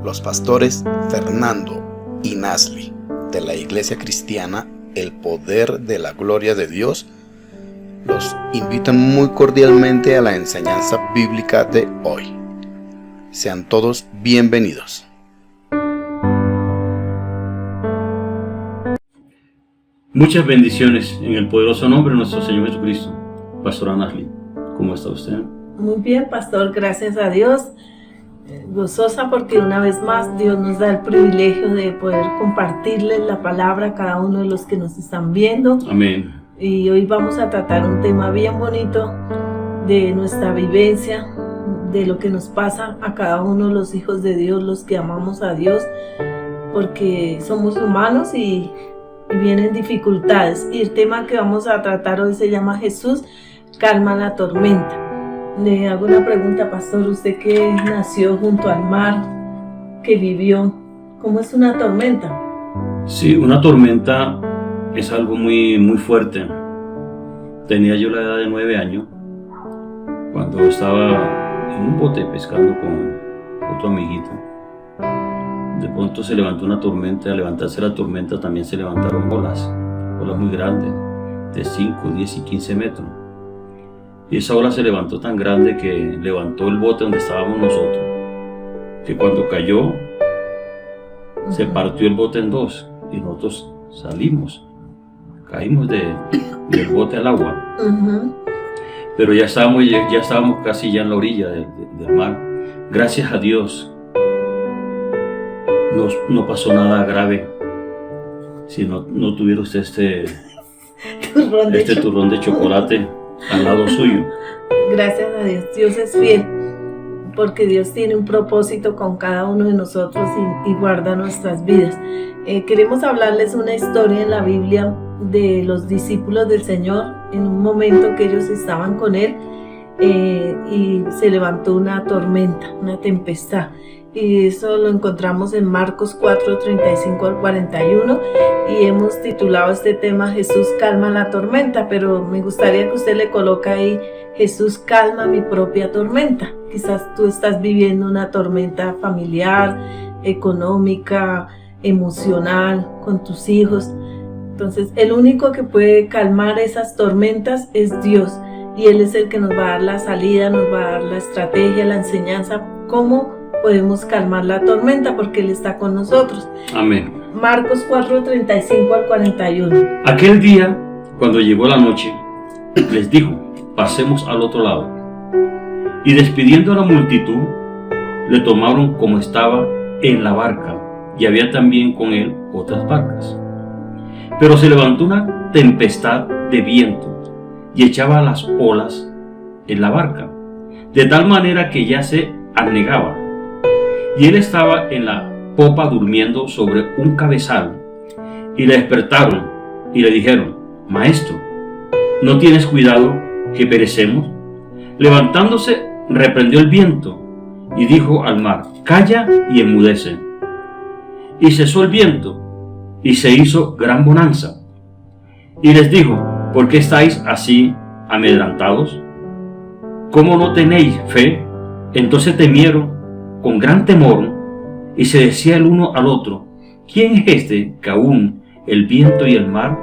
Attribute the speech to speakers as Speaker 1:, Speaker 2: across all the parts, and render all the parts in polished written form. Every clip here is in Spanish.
Speaker 1: los pastores Fernando y Nasli de la Iglesia Cristiana El Poder de la Gloria de Dios los invitan muy cordialmente a la enseñanza bíblica de hoy. Sean todos bienvenidos.
Speaker 2: Muchas bendiciones en el poderoso nombre de nuestro Señor Jesucristo. Pastora Nasli, ¿cómo está usted?
Speaker 3: Muy bien, pastor, gracias a Dios. Gozosa porque una vez más Dios nos da el privilegio de poder compartirles la palabra a cada uno de los que nos están viendo.
Speaker 2: Amén.
Speaker 3: Y hoy vamos a tratar un tema bien bonito de nuestra vivencia, de lo que nos pasa a cada uno de los hijos de Dios, los que amamos a Dios, porque somos humanos y vienen dificultades. Y el tema que vamos a tratar hoy se llama Jesús calma la tormenta. Le hago una pregunta, pastor, usted que nació junto al mar, que vivió, ¿cómo es una tormenta?
Speaker 2: Sí, una tormenta es algo muy fuerte. Tenía yo la edad de 9 años cuando estaba en un bote pescando con otro amiguito. De pronto se levantó una tormenta. Al levantarse la tormenta también se levantaron olas muy grandes, de 5, 10 y 15 metros. Y esa ola se levantó tan grande que levantó el bote donde estábamos nosotros, que cuando cayó se partió el bote en dos y nosotros caímos del bote al agua. Pero ya estábamos casi ya en la orilla del mar. Gracias a Dios no pasó nada grave. Si no tuviera usted este turrón de chocolate al lado suyo.
Speaker 3: Gracias a Dios, Dios es fiel, porque Dios tiene un propósito con cada uno de nosotros y guarda nuestras vidas. Queremos hablarles una historia en la Biblia de los discípulos del Señor, en un momento que ellos estaban con Él y se levantó una tormenta, una tempestad. Y eso lo encontramos en Marcos 4, 35 al 41 y hemos titulado este tema Jesús calma la tormenta, pero me gustaría que usted le coloque ahí Jesús calma mi propia tormenta. Quizás tú estás viviendo una tormenta familiar, económica, emocional, con tus hijos. Entonces el único que puede calmar esas tormentas es Dios y Él es el que nos va a dar la salida, nos va a dar la estrategia, la enseñanza, cómo podemos calmar la tormenta porque Él está con nosotros.
Speaker 2: Amén.
Speaker 3: Marcos 4, 35 al 41.
Speaker 2: Aquel día, cuando llegó la noche, les dijo: pasemos al otro lado. Y despidiendo a la multitud, le tomaron como estaba en la barca, y había también con él otras barcas. Pero se levantó una tempestad de viento y echaba las olas en la barca, de tal manera que ya se anegaba. Y él estaba en la popa durmiendo sobre un cabezal. Y le despertaron y le dijeron: Maestro, ¿no tienes cuidado que perecemos? Levantándose, reprendió el viento y dijo al mar: Calla y enmudece. Y cesó el viento y se hizo gran bonanza. Y les dijo: ¿por qué estáis así amedrentados? ¿Cómo no tenéis fe? Entonces temieron con gran temor, y se decía el uno al otro: ¿quién es este que aún el viento y el mar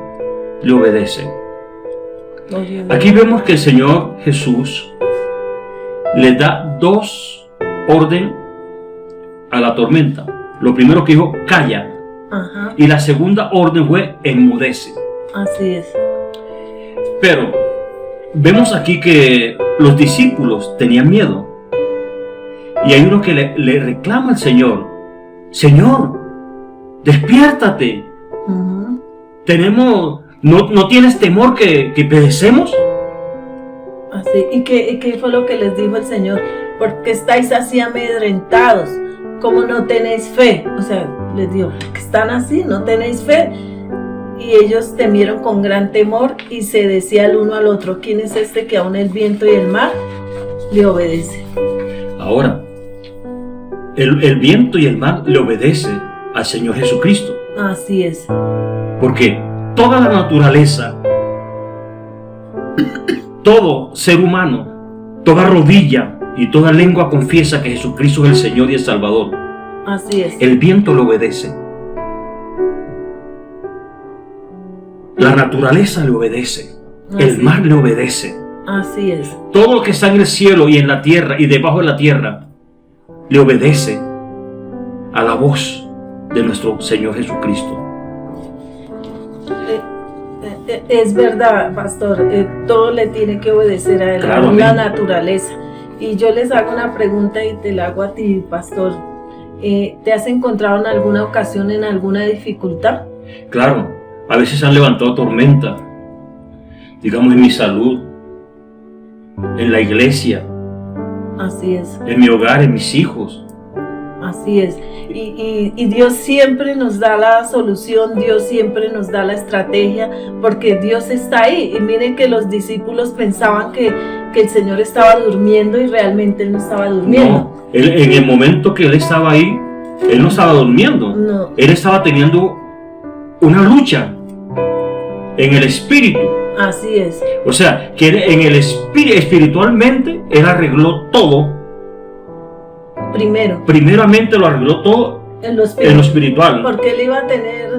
Speaker 2: le obedecen? Aquí vemos que el Señor Jesús le da dos órdenes a la tormenta. Lo primero que dijo: calla. Y la segunda orden fue: enmudece.
Speaker 3: Así es.
Speaker 2: Pero vemos aquí que los discípulos tenían miedo. Y hay uno que le reclama al Señor: Señor, despiértate. ¿No tienes temor que perecemos?
Speaker 3: Así. ¿Y qué fue lo que les dijo el Señor? ¿Por qué estáis así amedrentados? ¿Cómo no tenéis fe? O sea, les dijo que están así, no tenéis fe. Y ellos temieron con gran temor y se decía el uno al otro: ¿quién es este que aún el viento y el mar le obedecen?
Speaker 2: Ahora, el viento y el mar le obedecen al Señor Jesucristo.
Speaker 3: Así es.
Speaker 2: Porque toda la naturaleza, todo ser humano, toda rodilla y toda lengua confiesa que Jesucristo es el Señor y el Salvador.
Speaker 3: Así es.
Speaker 2: El viento le obedece. La naturaleza le obedece. El mar le obedece.
Speaker 3: Así es.
Speaker 2: Todo lo que está en el cielo y en la tierra y debajo de la tierra le obedece a la voz de nuestro Señor Jesucristo.
Speaker 3: Es verdad, pastor. Todo le tiene que obedecer a él,
Speaker 2: Claro,
Speaker 3: a la
Speaker 2: amén.
Speaker 3: naturaleza. Y yo les hago una pregunta y te la hago a ti, pastor. ¿Te has encontrado en alguna ocasión en alguna dificultad?
Speaker 2: Claro, a veces se han levantado tormentas, digamos en mi salud, en la iglesia,
Speaker 3: Así es,
Speaker 2: en mi hogar, en mis hijos.
Speaker 3: así es. Y Dios siempre nos da la solución, Dios siempre nos da la estrategia, porque Dios está ahí. Y miren que los discípulos pensaban que el Señor estaba durmiendo y realmente Él no estaba durmiendo.
Speaker 2: No, en el momento que Él estaba ahí, Él no estaba durmiendo.
Speaker 3: No.
Speaker 2: Él estaba teniendo una lucha en el espíritu.
Speaker 3: Así es,
Speaker 2: O sea, que en el espíritu, espiritualmente, Él arregló todo.
Speaker 3: primero,
Speaker 2: Primeramente lo arregló todo
Speaker 3: en lo
Speaker 2: en lo espiritual.
Speaker 3: porque Él iba a tener,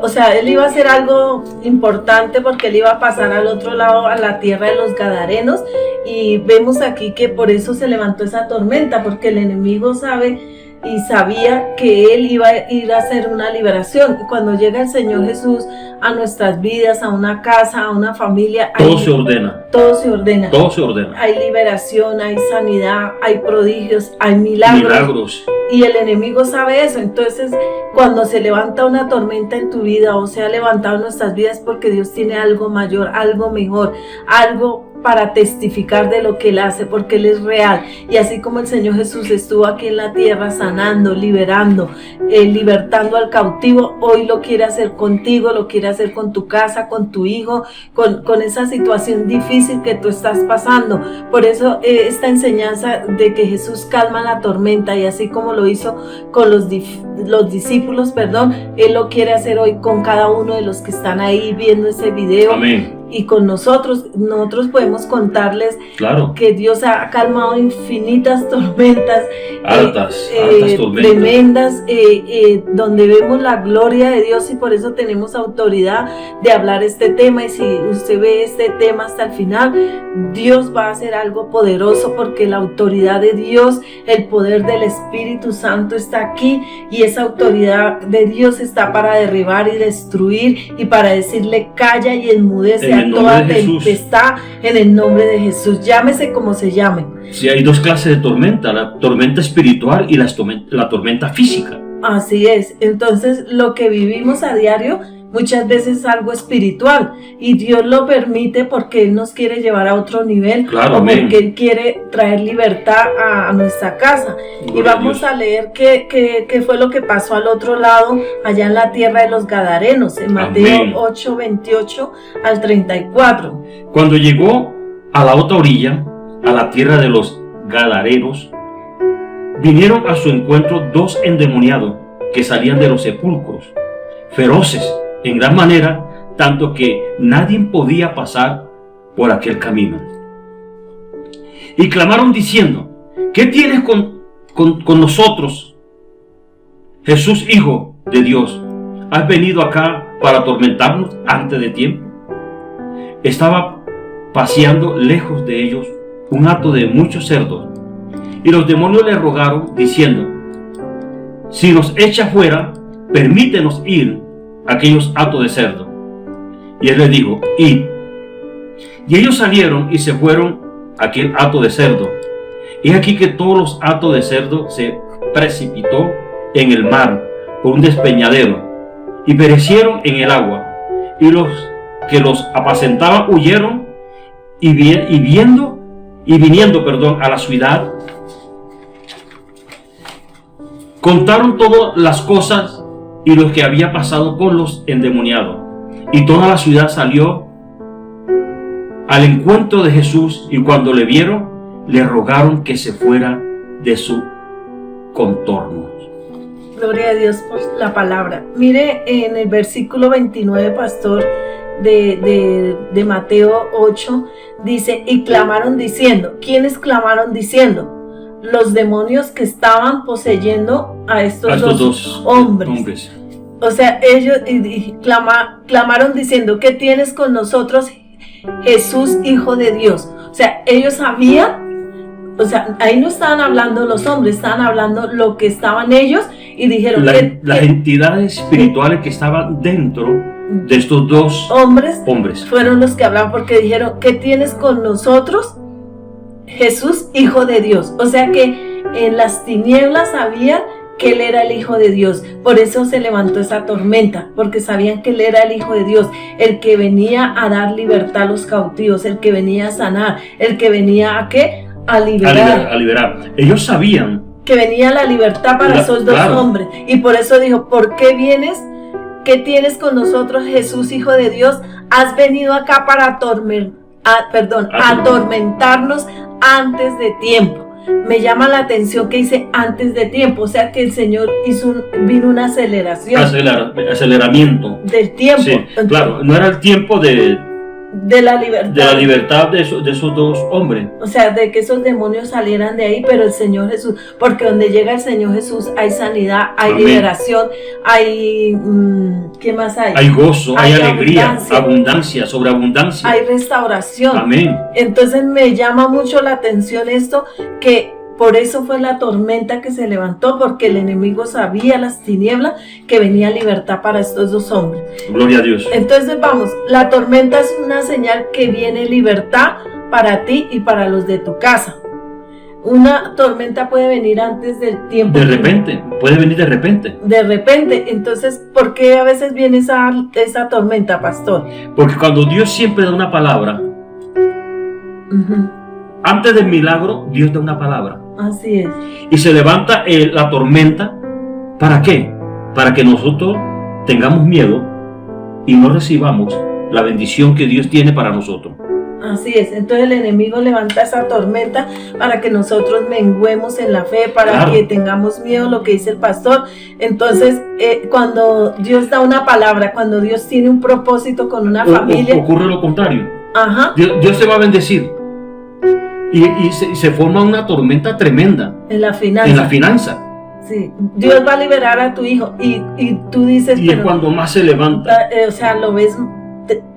Speaker 3: o sea, Él iba a hacer algo importante, porque Él iba a pasar al otro lado, a la tierra de los Gadarenos, y vemos aquí que por eso se levantó esa tormenta, porque el enemigo sabe y sabía que Él iba a ir a hacer una liberación. Y cuando llega el Señor Jesús a nuestras vidas, a una casa, a una familia,
Speaker 2: Todo se ordena.
Speaker 3: todo se ordena.
Speaker 2: Todo se ordena.
Speaker 3: Hay liberación, hay sanidad, hay prodigios, hay milagros. Y el enemigo sabe eso. Entonces, cuando se levanta una tormenta en tu vida o se ha levantado en nuestras vidas, porque Dios tiene algo mayor, algo mejor, algo para testificar de lo que Él hace, porque Él es real. Y así como el Señor Jesús estuvo aquí en la tierra sanando, liberando, libertando al cautivo, hoy lo quiere hacer contigo, lo quiere hacer con tu casa, con tu hijo, con esa situación difícil que tú estás pasando. Por eso esta enseñanza de que Jesús calma la tormenta, y así como lo hizo con los discípulos, Él lo quiere hacer hoy con cada uno de los que están ahí viendo ese video.
Speaker 2: Amén.
Speaker 3: Y con nosotros podemos contarles,
Speaker 2: Claro.
Speaker 3: que Dios ha calmado infinitas tormentas,
Speaker 2: Altas tormentas.
Speaker 3: tremendas, donde vemos la gloria de Dios, y por eso tenemos autoridad de hablar este tema. Y si usted ve este tema hasta el final, Dios va a hacer algo poderoso, porque la autoridad de Dios, el poder del Espíritu Santo está aquí, y esa autoridad de Dios está para derribar y destruir, y para decirle calla y enmudece a toda tempestad en el nombre de Jesús. Llámese como se llame.
Speaker 2: Sí, hay dos clases de tormenta, la tormenta espiritual y la tormenta física.
Speaker 3: Así es. Entonces, lo que vivimos a diario muchas veces es algo espiritual, y Dios lo permite porque Él nos quiere llevar a otro nivel,
Speaker 2: Claro,
Speaker 3: o
Speaker 2: amén.
Speaker 3: porque Él quiere traer libertad a nuestra casa. Y
Speaker 2: Gloria a
Speaker 3: vamos
Speaker 2: Dios.
Speaker 3: a leer qué fue lo que pasó al otro lado, allá en la tierra de los Gadarenos, en Mateo
Speaker 2: Amén.
Speaker 3: 8, 28 al 34.
Speaker 2: Cuando llegó a la otra orilla, a la tierra de los Gadarenos, vinieron a su encuentro dos endemoniados que salían de los sepulcros, feroces en gran manera, tanto que nadie podía pasar por aquel camino. Y clamaron diciendo: ¿qué tienes con nosotros, Jesús, Hijo de Dios? ¿Has venido acá para atormentarnos antes de tiempo? Estaba paseando lejos de ellos un hato de muchos cerdos, y los demonios le rogaron diciendo: si nos echa fuera, permítenos ir a aquellos hatos de cerdo. Y él les dijo: id. Y ellos salieron y se fueron a aquel hato de cerdo. Y aquí que todos los hatos de cerdo se precipitó en el mar por un despeñadero, y perecieron en el agua. Y los que los apacentaban huyeron, y viniendo a la ciudad, contaron todas las cosas y lo que había pasado con los endemoniados. Y toda la ciudad salió al encuentro de Jesús, y cuando le vieron, le rogaron que se fuera de su contorno.
Speaker 3: Gloria a Dios por la palabra. Mire, en el versículo 29, pastor, de Mateo 8, dice: y clamaron diciendo. ¿Quiénes clamaron diciendo? los demonios que estaban poseyendo a estos dos hombres. O sea, ellos clamaron diciendo: ¿qué tienes con nosotros, Jesús, Hijo de Dios? O sea, ellos sabían, o sea, ahí no estaban hablando los hombres, estaban hablando lo que estaban ellos, y dijeron
Speaker 2: las entidades espirituales que estaban dentro de estos dos hombres
Speaker 3: fueron los que hablaban, porque dijeron: ¿qué tienes con nosotros, Jesús, Hijo de Dios? O sea que en las tinieblas sabían que Él era el Hijo de Dios. Por eso se levantó esa tormenta, porque sabían que Él era el Hijo de Dios, el que venía a dar libertad a los cautivos, el que venía a sanar, el que venía ¿a qué? A liberar.
Speaker 2: Ellos sabían
Speaker 3: que venía la libertad para esos dos hombres, y por eso dijo: ¿por qué vienes? ¿Qué tienes con nosotros, Jesús, Hijo de Dios? Has venido acá para atormentarnos antes de tiempo. Me llama la atención que dice antes de tiempo, o sea que el Señor vino una aceleración.
Speaker 2: Aceleramiento
Speaker 3: del tiempo.
Speaker 2: Sí, entonces, claro, no era el tiempo de la libertad de esos dos hombres.
Speaker 3: O sea, de que esos demonios salieran de ahí, pero el Señor Jesús, porque donde llega el Señor Jesús hay sanidad, hay liberación, hay ¿qué más hay?
Speaker 2: Hay gozo, hay alegría, abundancia, sobreabundancia.
Speaker 3: Hay restauración.
Speaker 2: Amén.
Speaker 3: Entonces me llama mucho la atención esto, que por eso fue la tormenta que se levantó, porque el enemigo sabía, las tinieblas, que venía libertad para estos dos hombres.
Speaker 2: Gloria a Dios.
Speaker 3: Entonces vamos, la tormenta es una señal que viene libertad para ti y para los de tu casa. Una tormenta puede venir antes del tiempo.
Speaker 2: De repente, puede venir de repente.
Speaker 3: De repente. Entonces, ¿por qué a veces viene esa tormenta, pastor?
Speaker 2: Porque cuando Dios siempre da una palabra, antes del milagro, Dios da una palabra.
Speaker 3: Así es.
Speaker 2: Y se levanta la tormenta. ¿Para qué? Para que nosotros tengamos miedo y no recibamos la bendición que Dios tiene para nosotros.
Speaker 3: Así es. Entonces el enemigo levanta esa tormenta para que nosotros menguemos en la fe, para que tengamos miedo, lo que dice el pastor. Entonces, cuando Dios da una palabra, cuando Dios tiene un propósito con una familia,
Speaker 2: ocurre lo contrario.
Speaker 3: Ajá.
Speaker 2: Dios se va a bendecir. Y se forma una tormenta tremenda
Speaker 3: en la finanza. Sí, Dios va a liberar a tu hijo y tú dices...
Speaker 2: Y es cuando más se levanta.
Speaker 3: O sea, lo ves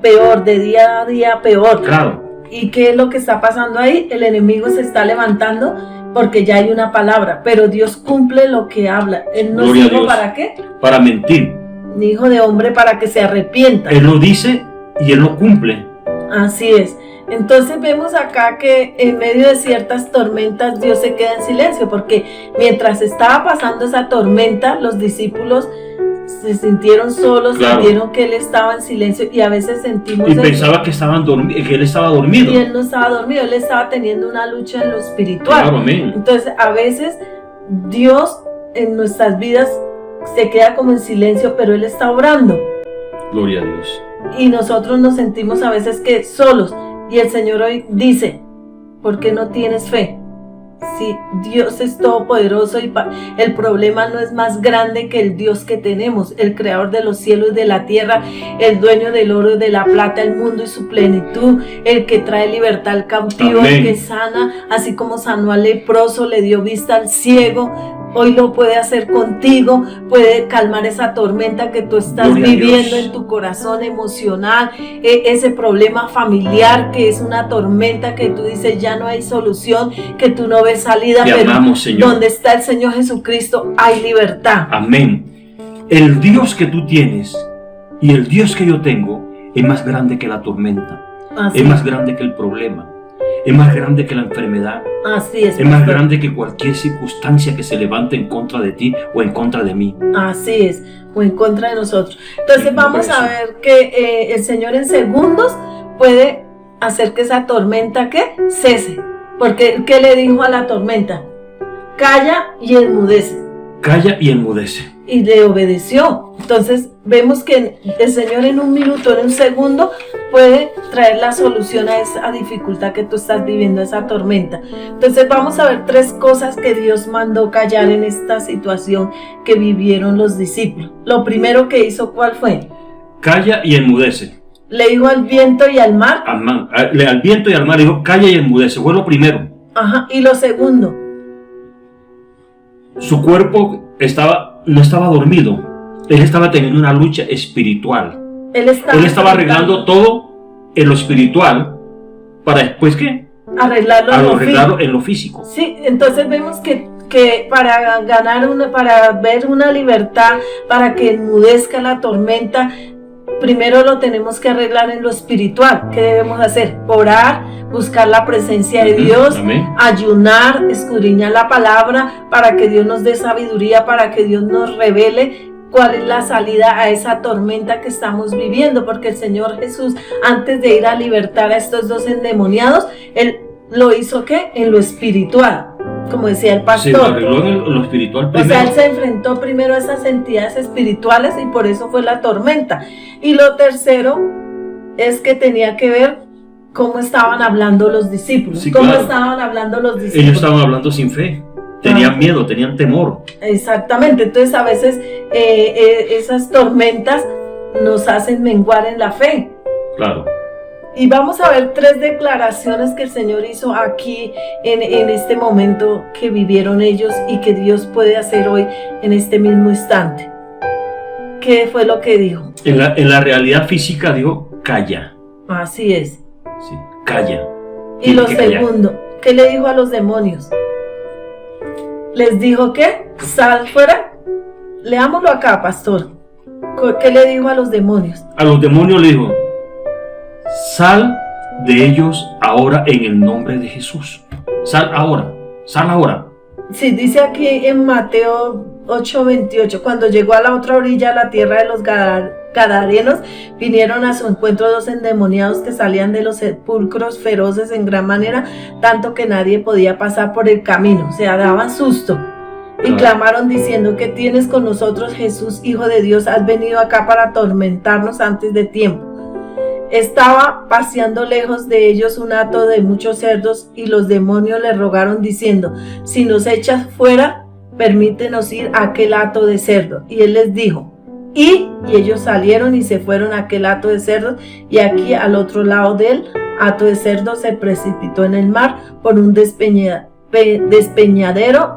Speaker 3: peor, de día a día peor.
Speaker 2: Claro.
Speaker 3: ¿Y qué es lo que está pasando ahí? El enemigo se está levantando porque ya hay una palabra, pero Dios cumple lo que habla. Él no es hijo ¿para qué?
Speaker 2: Para mentir.
Speaker 3: Ni hijo de hombre para que se arrepienta.
Speaker 2: Él lo dice y Él lo cumple.
Speaker 3: Así es. Entonces vemos acá que en medio de ciertas tormentas Dios se queda en silencio, porque mientras estaba pasando esa tormenta, los discípulos se sintieron solos, sintieron que Él estaba en silencio, y a veces sentimos...
Speaker 2: Y pensaba que Él estaba dormido.
Speaker 3: Y Él no estaba dormido, Él estaba teniendo una lucha en lo espiritual.
Speaker 2: Claro, amén.
Speaker 3: Entonces a veces Dios en nuestras vidas se queda como en silencio, pero Él está obrando.
Speaker 2: Gloria a Dios.
Speaker 3: Y nosotros nos sentimos a veces que solos. Y el Señor hoy dice: ¿por qué no tienes fe? Si Dios es todopoderoso, y el problema no es más grande que el Dios que tenemos, el creador de los cielos y de la tierra, el dueño del oro y de la plata, el mundo y su plenitud, el que trae libertad al cautivo, el que sana, así como sanó al leproso, le dio vista al ciego. Hoy lo puede hacer contigo, puede calmar esa tormenta que tú estás viviendo en tu corazón emocional, ese problema familiar que es una tormenta que tú dices ya no hay solución, que tú no ves salida, pero donde está el Señor Jesucristo hay libertad.
Speaker 2: Amén. El Dios que tú tienes y el Dios que yo tengo es más grande que la tormenta, es más grande que el problema. Es más grande que la enfermedad.
Speaker 3: Así es.
Speaker 2: Es más grande que cualquier circunstancia que se levante en contra de ti o en contra de mí.
Speaker 3: Así es, o en contra de nosotros. Entonces vamos a ver que el Señor en segundos puede hacer que esa tormenta cese. Porque ¿qué le dijo a la tormenta? Calla y enmudece.
Speaker 2: Calla y enmudece.
Speaker 3: Y le obedeció. Entonces vemos que el Señor en un minuto, en un segundo, puede traer la solución a esa dificultad que tú estás viviendo, esa tormenta. Entonces vamos a ver 3 cosas que Dios mandó callar en esta situación que vivieron los discípulos. Lo primero que hizo, ¿cuál fue?
Speaker 2: Calla y enmudece.
Speaker 3: Le dijo al viento y al mar.
Speaker 2: Al viento y al mar dijo: calla y enmudece. Fue lo primero.
Speaker 3: Ajá. Y lo segundo.
Speaker 2: su cuerpo no estaba dormido. Él estaba teniendo una lucha espiritual. Él estaba arreglando todo en lo espiritual para después, ¿qué? Arreglarlo en lo físico.
Speaker 3: Sí, entonces vemos que para para ver una libertad, para que enmudezca la tormenta, primero lo tenemos que arreglar en lo espiritual. ¿Qué debemos hacer? Orar, buscar la presencia de Dios,
Speaker 2: Amén.
Speaker 3: Ayunar, escudriñar la palabra para que Dios nos dé sabiduría, para que Dios nos revele cuál es la salida a esa tormenta que estamos viviendo, porque el Señor Jesús, antes de ir a libertar a estos dos endemoniados, Él lo hizo ¿qué? En lo espiritual, como decía el pastor.
Speaker 2: Sí, lo arregló en lo espiritual primero.
Speaker 3: O sea, Él se enfrentó primero a esas entidades espirituales y por eso fue la tormenta. Y lo tercero es que tenía que ver cómo estaban hablando los discípulos.
Speaker 2: Sí,
Speaker 3: cómo
Speaker 2: claro.
Speaker 3: estaban hablando los discípulos.
Speaker 2: Ellos estaban hablando sin fe. Tenían miedo, tenían temor.
Speaker 3: Exactamente, entonces a veces esas tormentas nos hacen menguar en la fe.
Speaker 2: Claro.
Speaker 3: Y vamos a ver 3 declaraciones que el Señor hizo aquí en este momento que vivieron ellos y que Dios puede hacer hoy en este mismo instante. ¿Qué fue lo que dijo?
Speaker 2: En la realidad física dijo, calla.
Speaker 3: Así es.
Speaker 2: Sí, calla.
Speaker 3: Y lo
Speaker 2: Tiene que callar.
Speaker 3: segundo, ¿qué le dijo a los demonios? Les dijo que sal fuera. Leámoslo acá, pastor. ¿Qué le dijo a los demonios?
Speaker 2: A los demonios le dijo, sal de ellos ahora en el nombre de Jesús. Sal ahora, sal ahora.
Speaker 3: Sí, dice aquí en Mateo 8:28, cuando llegó a la otra orilla, a la tierra de los Gadarenos, vinieron a su encuentro 2 endemoniados que salían de los sepulcros feroces en gran manera, tanto que nadie podía pasar por el camino, o sea, daban susto. Y clamaron diciendo, ¿qué tienes con nosotros, Jesús, Hijo de Dios? Has venido acá para atormentarnos antes de tiempo. Estaba paseando lejos de ellos un hato de muchos cerdos y los demonios le rogaron diciendo, si nos echas fuera, permítenos ir a aquel hato de cerdo. Y él les dijo, y ellos salieron y se fueron a aquel hato de cerdos, y aquí al otro lado del hato de cerdos se precipitó en el mar por un despeñadero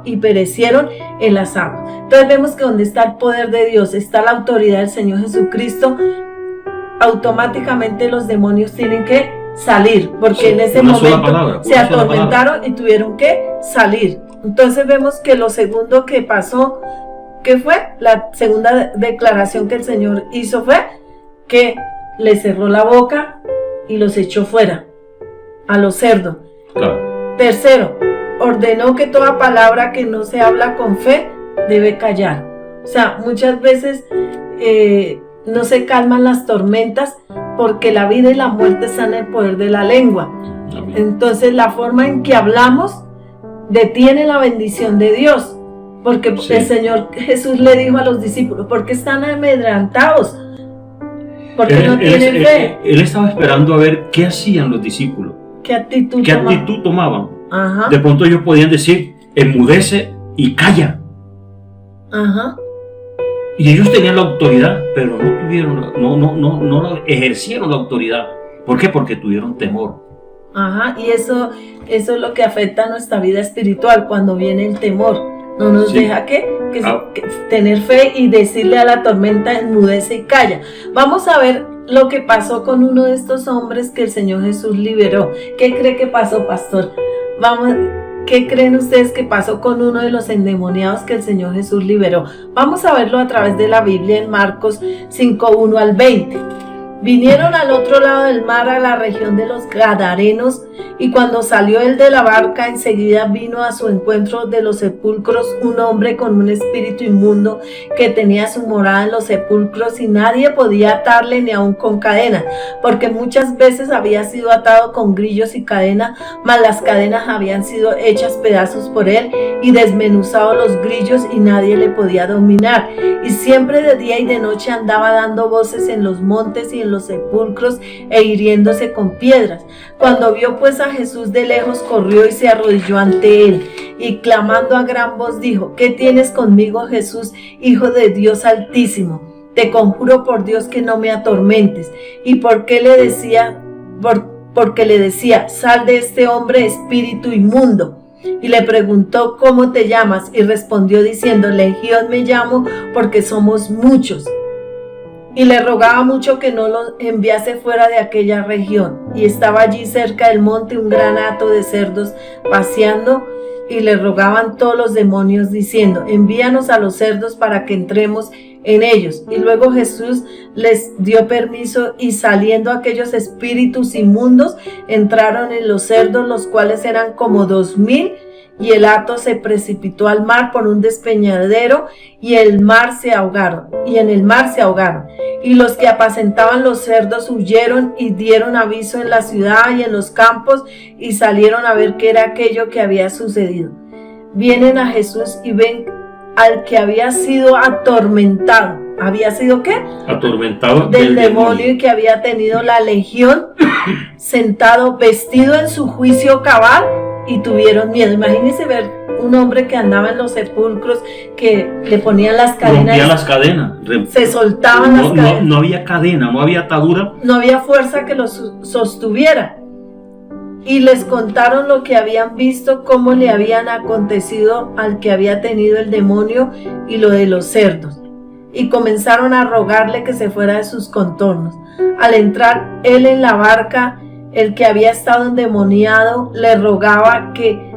Speaker 3: y perecieron en las aguas. Entonces vemos que donde está el poder de Dios, está la autoridad del Señor Jesucristo, automáticamente los demonios tienen que salir, porque sí, en ese momento se atormentaron y tuvieron que salir. Entonces vemos que lo segundo que pasó, ¿qué fue? La segunda declaración que el Señor hizo fue que le cerró la boca y los echó fuera a los cerdos.
Speaker 2: Claro.
Speaker 3: Tercero, ordenó que toda palabra que no se habla con fe debe callar. O sea, muchas veces no se calman las tormentas porque la vida y la muerte están en el poder de la lengua.
Speaker 2: Amén.
Speaker 3: Entonces la forma en que hablamos detiene la bendición de Dios, porque sí, el Señor Jesús le dijo a los discípulos, ¿por qué están amedrentados? Porque no tienen fe.
Speaker 2: Él estaba esperando a ver qué hacían los discípulos,
Speaker 3: qué actitud
Speaker 2: tomaban.
Speaker 3: Ajá.
Speaker 2: De pronto ellos podían decir, enmudece y calla.
Speaker 3: Ajá.
Speaker 2: Y ellos tenían la autoridad, pero no ejercieron la autoridad. ¿Por qué? Porque tuvieron temor.
Speaker 3: Ajá, y eso es lo que afecta a nuestra vida espiritual cuando viene el temor. No nos deja que tener fe y decirle a la tormenta, enmudece y calla. Vamos a ver lo que pasó con uno de estos hombres que el Señor Jesús liberó. ¿Qué cree que pasó, pastor? ¿Qué creen ustedes que pasó con uno de los endemoniados que el Señor Jesús liberó? Vamos a verlo a través de la Biblia en Marcos 5:1 al 20. Vinieron al otro lado del mar, a la región de los Gadarenos, y cuando salió él de la barca, enseguida vino a su encuentro de los sepulcros un hombre con un espíritu inmundo que tenía su morada en los sepulcros, y nadie podía atarle ni aun con cadenas, porque muchas veces había sido atado con grillos y cadenas, mas las cadenas habían sido hechas pedazos por él y desmenuzados los grillos, y nadie le podía dominar. Y siempre de día y de noche andaba dando voces en los montes y en los sepulcros e hiriéndose con piedras. Cuando vio pues a Jesús de lejos, corrió y se arrodilló ante él, y clamando a gran voz dijo, ¿qué tienes conmigo, Jesús, Hijo de Dios Altísimo? Te conjuro por Dios que no me atormentes. Y porque le decía, sal de este hombre, espíritu inmundo. y le preguntó: ¿cómo te llamas? Y respondió diciendo: Legión me llamo, porque somos muchos. Y le rogaba mucho que no los enviase fuera de aquella región. Y estaba allí cerca del monte un gran hato de cerdos paseando, y le rogaban todos los demonios diciendo: envíanos a los cerdos para que entremos en ellos. Y luego Jesús les dio permiso, y saliendo aquellos espíritus inmundos entraron en los cerdos, los cuales eran como 2000, y el hato se precipitó al mar por un despeñadero, y en el mar se ahogaron. Y los que apacentaban los cerdos huyeron y dieron aviso en la ciudad y en los campos, y salieron a ver qué era aquello que había sucedido. Vienen a Jesús y ven al que había sido atormentado. ¿Había sido qué?
Speaker 2: Atormentado
Speaker 3: del demonio, y que había tenido la legión, sentado, vestido en su juicio cabal, y tuvieron miedo. Imagínense ver un hombre que andaba en los sepulcros, que le ponían las cadenas.
Speaker 2: Rompía las cadenas.
Speaker 3: Se soltaban las cadenas.
Speaker 2: No había cadena, no había atadura.
Speaker 3: No había fuerza que los sostuviera. Y les contaron lo que habían visto, cómo le habían acontecido al que había tenido el demonio y lo de los cerdos. Y comenzaron a rogarle que se fuera de sus contornos. Al entrar él en la barca, el que había estado endemoniado le rogaba que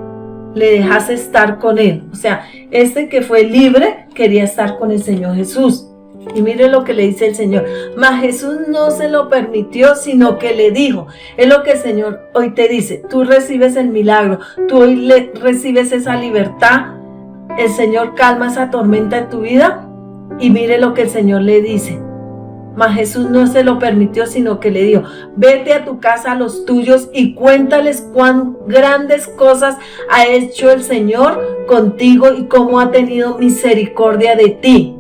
Speaker 3: le dejase estar con él. O sea, este que fue libre quería estar con el Señor Jesús. Y mire lo que le dice el Señor: mas Jesús no se lo permitió, sino que le dijo. Es lo que el Señor hoy te dice. Tú recibes el milagro, tú hoy recibes esa libertad. El Señor calma esa tormenta en tu vida. Y mire lo que el Señor le dice: mas Jesús no se lo permitió, sino que le dijo: vete a tu casa a los tuyos y cuéntales cuán grandes cosas ha hecho el Señor contigo y cómo ha tenido misericordia de ti.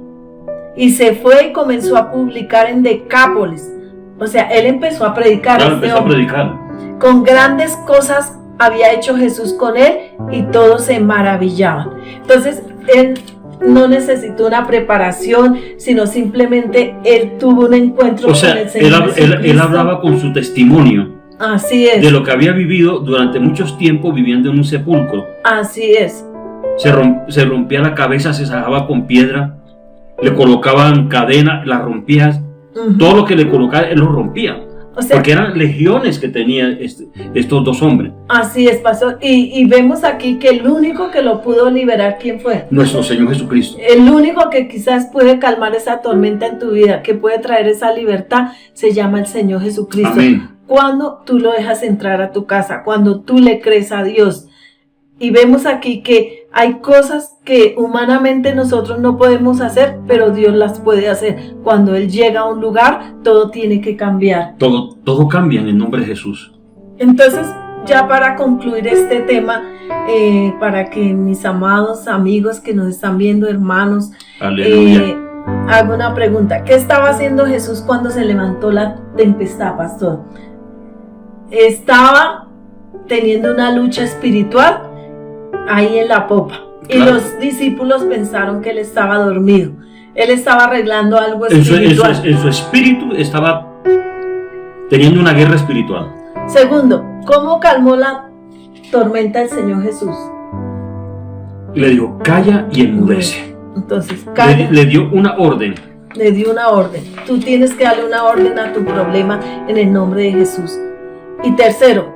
Speaker 3: Y se fue y comenzó a publicar en Decápolis. O sea, él empezó a predicar.
Speaker 2: Claro, empezó a predicar.
Speaker 3: Con grandes cosas había hecho Jesús con él, y todos se maravillaban. Entonces, él no necesitó una preparación, sino simplemente él tuvo un encuentro con el Señor.
Speaker 2: Él hablaba con su testimonio.
Speaker 3: Así es.
Speaker 2: De lo que había vivido durante muchos tiempos viviendo en un sepulcro.
Speaker 3: Así es.
Speaker 2: Se rompía la cabeza, se sajaba con piedra, le colocaban cadena, la rompía. Todo lo que le colocaban, él lo rompía. O sea, porque eran legiones que tenían estos dos hombres.
Speaker 3: Así es, pastor. Y vemos aquí que el único que lo pudo liberar, ¿quién fue?
Speaker 2: Nuestro Señor Jesucristo.
Speaker 3: El único que quizás puede calmar esa tormenta en tu vida, que puede traer esa libertad, se llama el Señor Jesucristo.
Speaker 2: Amén.
Speaker 3: Cuando tú lo dejas entrar a tu casa, cuando tú le crees a Dios. Y vemos aquí que hay cosas que humanamente nosotros no podemos hacer, pero Dios las puede hacer. Cuando Él llega a un lugar, todo tiene que cambiar.
Speaker 2: Todo cambia en el nombre de Jesús.
Speaker 3: Entonces, ya para concluir este tema, para que mis amados amigos que nos están viendo, hermanos, hago una pregunta. ¿Qué estaba haciendo Jesús cuando se levantó la tempestad, pastor? Estaba teniendo una lucha espiritual ahí en la popa. Claro. Y los discípulos pensaron que él estaba dormido. Él estaba arreglando algo espiritual.
Speaker 2: En su espíritu estaba teniendo una guerra espiritual.
Speaker 3: Segundo, ¿cómo calmó la tormenta el Señor Jesús?
Speaker 2: Le dijo: calla y enmudece.
Speaker 3: Entonces, calla.
Speaker 2: Le dio una orden.
Speaker 3: Le dio una orden. Tú tienes que darle una orden a tu problema en el nombre de Jesús. Y tercero,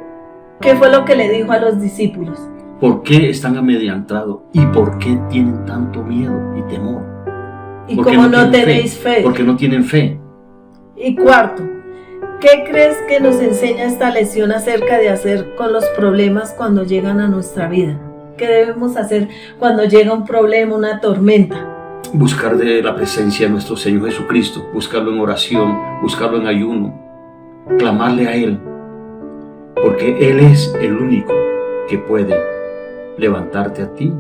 Speaker 3: ¿qué fue lo que le dijo a los discípulos?
Speaker 2: ¿Por qué están amedrentados? ¿Y por qué tienen tanto miedo y temor?
Speaker 3: ¿Y cómo no tenéis fe?
Speaker 2: Porque no tienen fe.
Speaker 3: Y cuarto, ¿qué crees que nos enseña esta lección acerca de hacer con los problemas cuando llegan a nuestra vida? ¿Qué debemos hacer cuando llega un problema, una tormenta?
Speaker 2: Buscar de la presencia de nuestro Señor Jesucristo, buscarlo en oración, buscarlo en ayuno, clamarle a Él, porque Él es el único que puede levantarte a ti,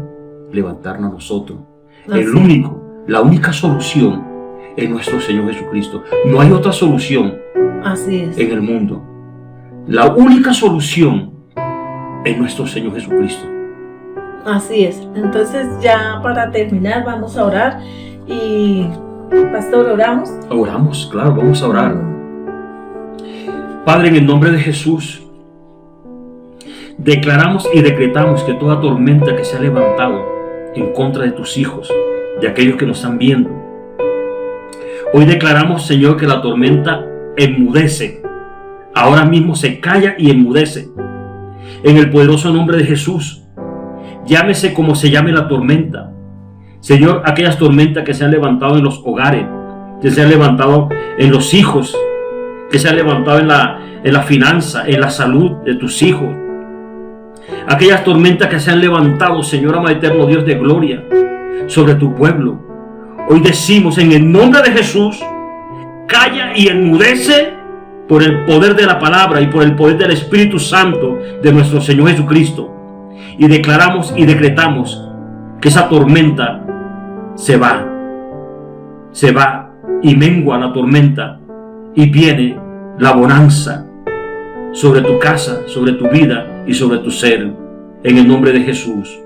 Speaker 2: levantarnos a nosotros. La única solución es nuestro Señor Jesucristo. No hay otra solución.
Speaker 3: Así es.
Speaker 2: En el mundo. La única solución es nuestro Señor Jesucristo.
Speaker 3: Así es. Entonces, ya para terminar, vamos a orar. Y, pastor, ¿oramos?
Speaker 2: Oramos, claro, vamos a orar. Padre, en el nombre de Jesús, declaramos y decretamos que toda tormenta que se ha levantado en contra de tus hijos, de aquellos que nos están viendo, hoy declaramos, Señor, que la tormenta enmudece. Ahora mismo se calla y enmudece. En el poderoso nombre de Jesús. Llámese como se llame la tormenta. Señor, aquellas tormentas que se han levantado en los hogares, que se han levantado en los hijos, que se han levantado en la finanza, en la salud de tus hijos. Aquellas tormentas que se han levantado, Señor amado eterno Dios de gloria, sobre tu pueblo. Hoy decimos en el nombre de Jesús, calla y enmudece por el poder de la palabra y por el poder del Espíritu Santo de nuestro Señor Jesucristo. Y declaramos y decretamos que esa tormenta se va y mengua la tormenta y viene la bonanza sobre tu casa, sobre tu vida y sobre tu ser, en el nombre de Jesús,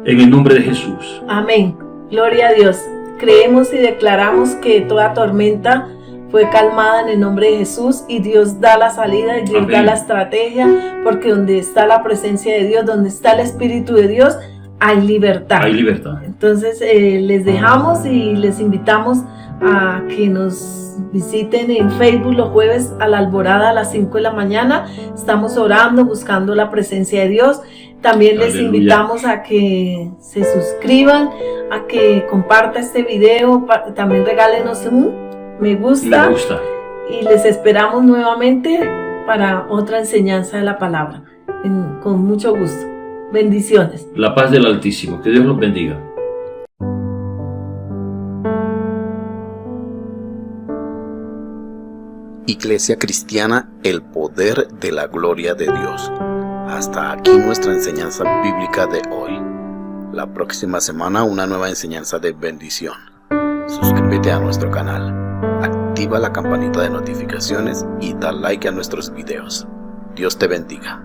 Speaker 2: en el nombre de Jesús.
Speaker 3: Amén. Gloria a Dios. Creemos y declaramos que toda tormenta fue calmada en el nombre de Jesús y Dios da la salida y Dios
Speaker 2: Amén.
Speaker 3: Da la estrategia, porque donde está la presencia de Dios, donde está el Espíritu de Dios, hay libertad.
Speaker 2: Hay libertad.
Speaker 3: Entonces les dejamos y les invitamos a que nos visiten en Facebook los jueves a la alborada a las 5 de la mañana. Estamos orando, buscando la presencia de Dios. También les
Speaker 2: Aleluya.
Speaker 3: invitamos a que se suscriban, a que compartan este video. También regálenos un me gusta. Y les esperamos nuevamente para otra enseñanza de la palabra. Con mucho gusto. Bendiciones.
Speaker 2: La paz del Altísimo. Que Dios los bendiga.
Speaker 1: Iglesia Cristiana, el poder de la gloria de Dios. Hasta aquí nuestra enseñanza bíblica de hoy. La próxima semana una nueva enseñanza de bendición. Suscríbete a nuestro canal, activa la campanita de notificaciones y da like a nuestros videos. Dios te bendiga.